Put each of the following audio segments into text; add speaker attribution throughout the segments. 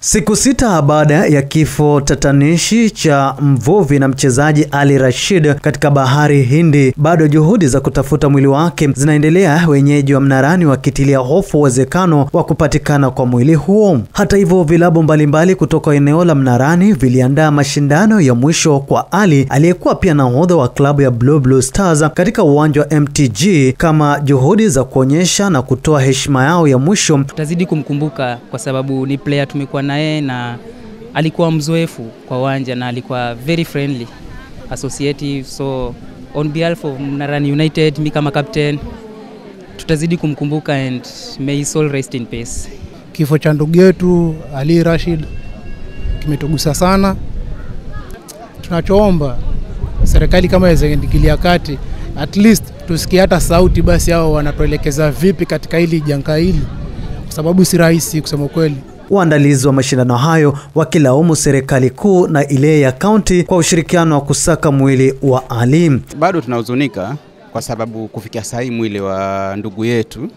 Speaker 1: Siku 6 baada ya kifo tatanishi cha mvuvi na mchezaji Ali Rashid katika bahari Hindi, bado juhudi za kutafuta mwili wake zinaendelea, wenyeji wa Mnarani wakitilia hofu uwezekano wa kupatikana kwa mwili huo. Hata hivyo, vilabu mbalimbali kutoka eneo la Mnarani viliandaa mashindano ya mwisho kwa Ali aliyekuwa pia nahodha wa klabu ya Blue Stars katika uwanja wa MTG kama juhudi za kuonyesha na kutoa heshima yao ya mwisho.
Speaker 2: Tutazidi kumkumbuka kwa sababu ni player tumekuwa naye na alikuwa mzoefu kwa uwanja na alikuwa very friendly, associative. So on behalf of Mnarani United, mimi kama captain, tutazidi kumkumbuka and may his soul rest in peace.
Speaker 3: Kifo cha ndugu yetu Ali Rashid kimetugusa sana. Tunachoomba serikali kama iweze kati, at least tusikie hata sauti basi hao wanatuelekeza vipi katika hili janga hili, kwa sababu si rahisi kusema kweli.
Speaker 1: Waandalizi wa mashindano hayo wakilaumu serikali kuu na ile ya kaunti kwa ushirikiano wa kusaka mwili wa Ali.
Speaker 4: Bado tunahuzunika kwa sababu kufikia saa hii mwili wa ndugu yetu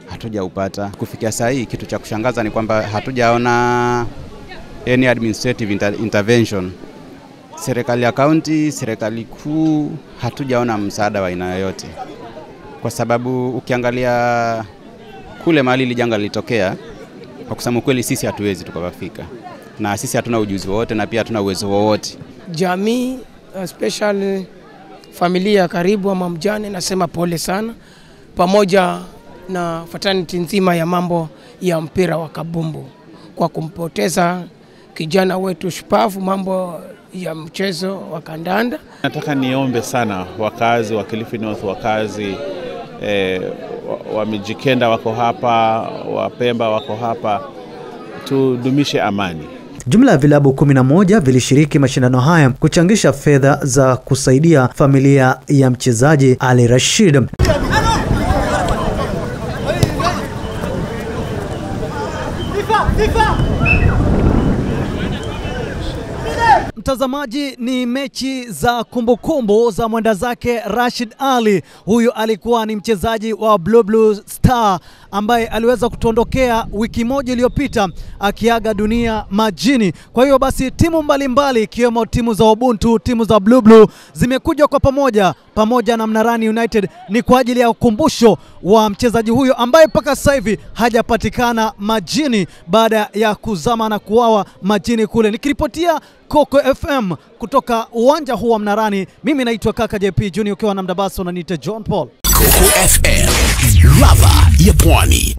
Speaker 4: hatujaupata. Kufikia saa hii kitu cha kushangaza ni kwamba hatujaona any administrative intervention. Serikali ya kaunti, serikali kuu, hatujaona msaada wa aina yoyote. Kwa sababu ukiangalia kule mahali ile janga lilitokea, kwa kusema kweli sisi hatuwezi tukafika. Na sisi hatuna ujuzi wowote na pia hatuna uwezo wowote.
Speaker 5: Jamii, especially familia karibu ama mjane, nasema pole sana, pamoja na fraternity nzima ya mambo ya mpira wa kabumbu kwa kumpoteza kijana wetu shupavu mambo ya mchezo wa kandanda.
Speaker 6: Nataka niombe sana wakazi wa Kilifi North, wakazi wa Mijikenda wako hapa, wa Pemba wako hapa, tudumishe amani.
Speaker 1: Jumla ya vilabu 11 vilishiriki mashindano haya kuchangisha fedha za kusaidia familia ya mchezaji Ali Rashid. Mtazamaji, ni mechi za kumbukumbu za mwenda zake Rashid Ali. Huyu alikuwa ni mchezaji wa Blue Star ambaye aliweza kutuondokea wiki moja iliyopita akiaga dunia majini. Kwa hiyo basi timu mbalimbali ikiwemo timu za Ubuntu, timu za Blue zimekuja kwa pamoja na Mnarani United ni kwa ajili ya ukumbusho wa mchezaji huyo ambaye mpaka sasa hivi hajapatikana majini baada ya kuzama na kuwawa majini kule. Nikiripotia Coco FM kutoka uwanja huu wa Mnarani, mimi naitwa Kaka JP Junior, ukiwa na Mdabaso na nita John Paul.
Speaker 7: Coco FM, ladha ya Pwani.